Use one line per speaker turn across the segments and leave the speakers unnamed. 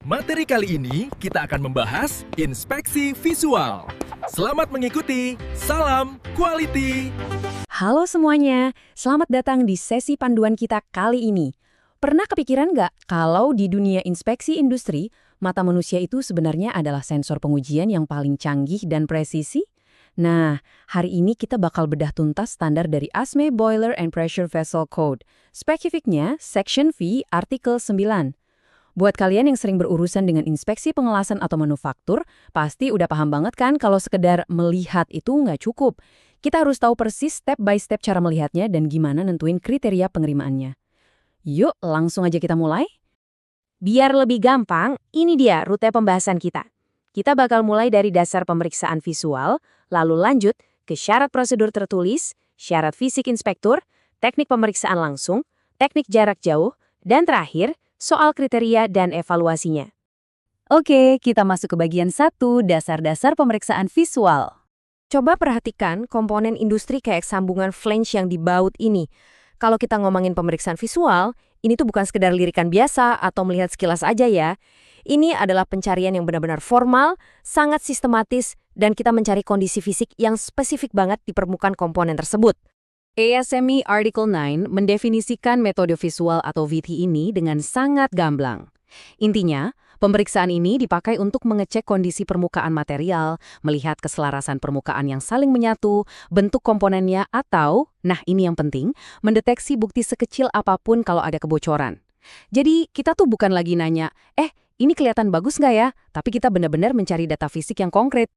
Materi kali ini kita akan membahas inspeksi visual. Selamat mengikuti, salam quality.
Halo semuanya, selamat datang di sesi panduan kita kali ini. Pernah kepikiran nggak kalau di dunia inspeksi industri, mata manusia itu sebenarnya adalah sensor pengujian yang paling canggih dan presisi? Nah, hari ini kita bakal bedah tuntas standar dari ASME Boiler and Pressure Vessel Code. Spesifiknya, Section V, Artikel 9. Buat kalian yang sering berurusan dengan inspeksi pengelasan atau manufaktur, pasti udah paham banget kan kalau sekedar melihat itu nggak cukup. Kita harus tahu persis step by step cara melihatnya dan gimana nentuin kriteria penerimaannya. Yuk, langsung aja kita mulai.
Biar lebih gampang, ini dia rute pembahasan kita. Kita bakal mulai dari dasar pemeriksaan visual, lalu lanjut ke syarat prosedur tertulis, syarat fisik inspektur, teknik pemeriksaan langsung, teknik jarak jauh, dan terakhir, soal kriteria dan evaluasinya.
Oke, kita masuk ke bagian 1, dasar-dasar pemeriksaan visual.
Coba perhatikan komponen industri kayak sambungan flange yang dibaut ini. Kalau kita ngomongin pemeriksaan visual, ini tuh bukan sekedar lirikan biasa atau melihat sekilas aja ya. Ini adalah pencarian yang benar-benar formal, sangat sistematis, dan kita mencari kondisi fisik yang spesifik banget di permukaan komponen tersebut.
ASME Article 9 mendefinisikan metode visual atau VT ini dengan sangat gamblang. Intinya, pemeriksaan ini dipakai untuk mengecek kondisi permukaan material, melihat keselarasan permukaan yang saling menyatu, bentuk komponennya atau, nah ini yang penting, mendeteksi bukti sekecil apapun kalau ada kebocoran. Jadi, kita tuh bukan lagi nanya, ini kelihatan bagus nggak ya? Tapi kita benar-benar mencari data fisik yang konkret.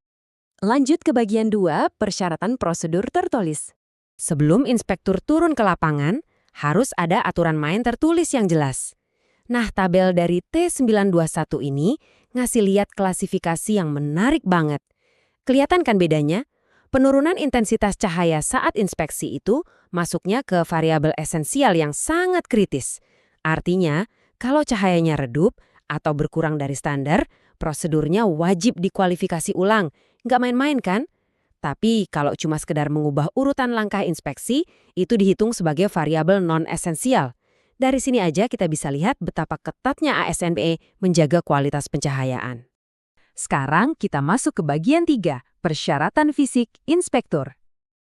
Lanjut ke bagian 2, persyaratan prosedur tertulis. Sebelum inspektur turun ke lapangan, harus ada aturan main tertulis yang jelas. Nah, tabel dari T921 ini ngasih lihat klasifikasi yang menarik banget. Kelihatan kan bedanya? Penurunan intensitas cahaya saat inspeksi itu masuknya ke variabel esensial yang sangat kritis. Artinya, kalau cahayanya redup atau berkurang dari standar, prosedurnya wajib dikualifikasi ulang. Nggak main-main kan? Tapi kalau cuma sekedar mengubah urutan langkah inspeksi, itu dihitung sebagai variabel non-esensial. Dari sini aja kita bisa lihat betapa ketatnya ASME menjaga kualitas pencahayaan.
Sekarang kita masuk ke bagian 3, persyaratan fisik inspektur.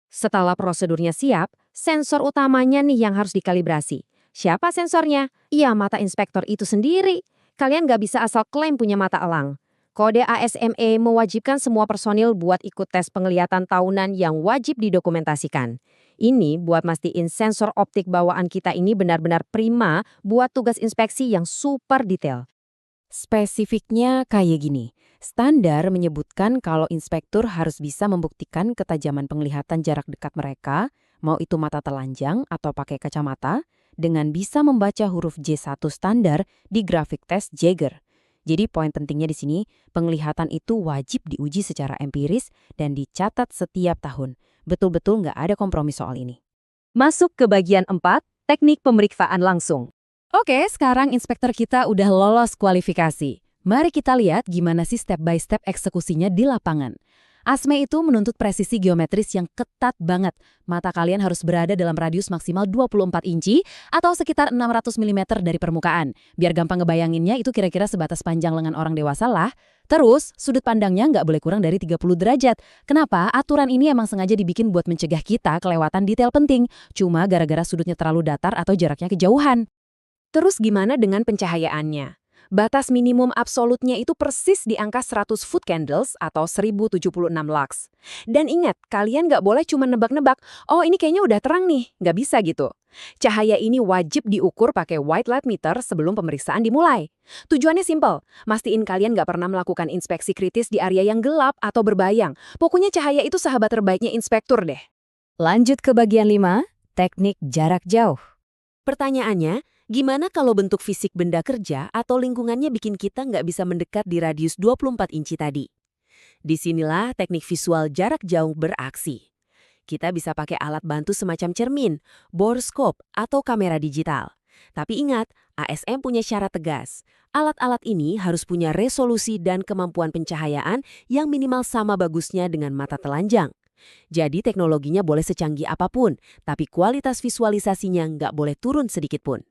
Setelah prosedurnya siap, sensor utamanya nih yang harus dikalibrasi. Siapa sensornya? Ya, mata inspektor itu sendiri. Kalian nggak bisa asal klaim punya mata elang. Kode ASME mewajibkan semua personil buat ikut tes penglihatan tahunan yang wajib didokumentasikan. Ini buat mastiin sensor optik bawaan kita ini benar-benar prima buat tugas inspeksi yang super detail.
Spesifiknya kayak gini. Standar menyebutkan kalau inspektur harus bisa membuktikan ketajaman penglihatan jarak dekat mereka, mau itu mata telanjang atau pakai kacamata, dengan bisa membaca huruf J1 standar di grafik tes Jaeger. Jadi poin pentingnya di sini, penglihatan itu wajib diuji secara empiris dan dicatat setiap tahun. Betul-betul nggak ada kompromi soal ini.
Masuk ke bagian 4, teknik pemeriksaan langsung.
Oke, sekarang inspektor kita udah lolos kualifikasi. Mari kita lihat gimana sih step by step eksekusinya di lapangan. ASME itu menuntut presisi geometris yang ketat banget. Mata kalian harus berada dalam radius maksimal 24 inci atau sekitar 600 mm dari permukaan. Biar gampang ngebayanginnya itu kira-kira sebatas panjang lengan orang dewasa lah. Terus, sudut pandangnya nggak boleh kurang dari 30 derajat. Kenapa? Aturan ini emang sengaja dibikin buat mencegah kita kelewatan detail penting. Cuma gara-gara sudutnya terlalu datar atau jaraknya kejauhan.
Terus gimana dengan pencahayaannya? Batas minimum absolutnya itu persis di angka 100 foot candles atau 1076 lux. Dan ingat, kalian nggak boleh cuma nebak-nebak, oh ini kayaknya udah terang nih, nggak bisa gitu. Cahaya ini wajib diukur pakai white light meter sebelum pemeriksaan dimulai. Tujuannya simpel, mastiin kalian nggak pernah melakukan inspeksi kritis di area yang gelap atau berbayang. Pokoknya cahaya itu sahabat terbaiknya inspektur deh.
Lanjut ke bagian 5, teknik jarak jauh.
Pertanyaannya, gimana kalau bentuk fisik benda kerja atau lingkungannya bikin kita nggak bisa mendekat di radius 24 inci tadi? Disinilah teknik visual jarak jauh beraksi. Kita bisa pakai alat bantu semacam cermin, borescope, atau kamera digital. Tapi ingat, ASM punya syarat tegas. Alat-alat ini harus punya resolusi dan kemampuan pencahayaan yang minimal sama bagusnya dengan mata telanjang. Jadi teknologinya boleh secanggih apapun, tapi kualitas visualisasinya nggak boleh turun sedikit pun.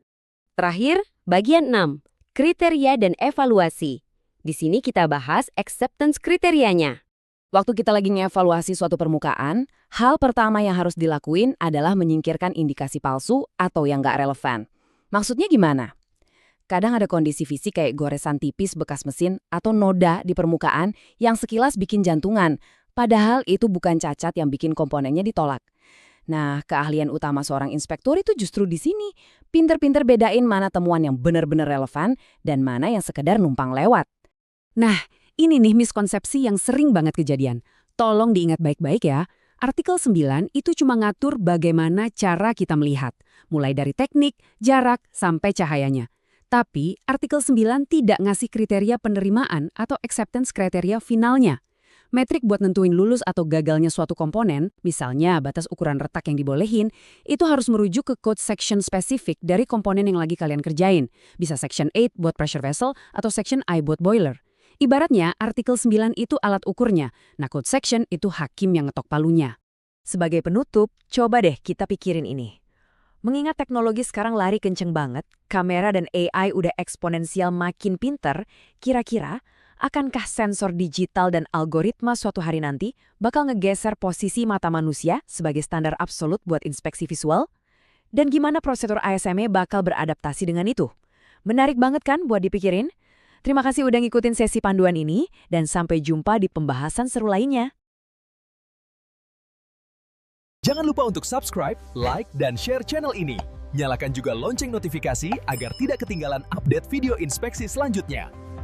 Terakhir, bagian 6, kriteria dan evaluasi. Di sini kita bahas acceptance kriterianya.
Waktu kita lagi ngevaluasi suatu permukaan, hal pertama yang harus dilakuin adalah menyingkirkan indikasi palsu atau yang nggak relevan. Maksudnya gimana? Kadang ada kondisi fisik kayak goresan tipis bekas mesin atau noda di permukaan yang sekilas bikin jantungan, padahal itu bukan cacat yang bikin komponennya ditolak. Nah, keahlian utama seorang inspektur itu justru di sini. Pinter-pinter bedain mana temuan yang benar-benar relevan dan mana yang sekedar numpang lewat.
Nah, ini nih miskonsepsi yang sering banget kejadian. Tolong diingat baik-baik ya. Artikel 9 itu cuma ngatur bagaimana cara kita melihat, mulai dari teknik, jarak, sampai cahayanya. Tapi, artikel 9 tidak ngasih kriteria penerimaan atau acceptance kriteria finalnya. Metrik buat nentuin lulus atau gagalnya suatu komponen, misalnya batas ukuran retak yang dibolehin, itu harus merujuk ke code section spesifik dari komponen yang lagi kalian kerjain. Bisa section 8 buat pressure vessel atau section I buat boiler. Ibaratnya, artikel 9 itu alat ukurnya, nah code section itu hakim yang ngetok palunya.
Sebagai penutup, coba deh kita pikirin ini. Mengingat teknologi sekarang lari kenceng banget, kamera dan AI udah eksponensial makin pinter, kira-kira akankah sensor digital dan algoritma suatu hari nanti bakal ngegeser posisi mata manusia sebagai standar absolut buat inspeksi visual? Dan gimana prosedur ASME bakal beradaptasi dengan itu? Menarik banget kan buat dipikirin? Terima kasih udah ngikutin sesi panduan ini, dan sampai jumpa di pembahasan seru lainnya.
Jangan lupa untuk subscribe, like, dan share channel ini. Nyalakan juga lonceng notifikasi agar tidak ketinggalan update video inspeksi selanjutnya.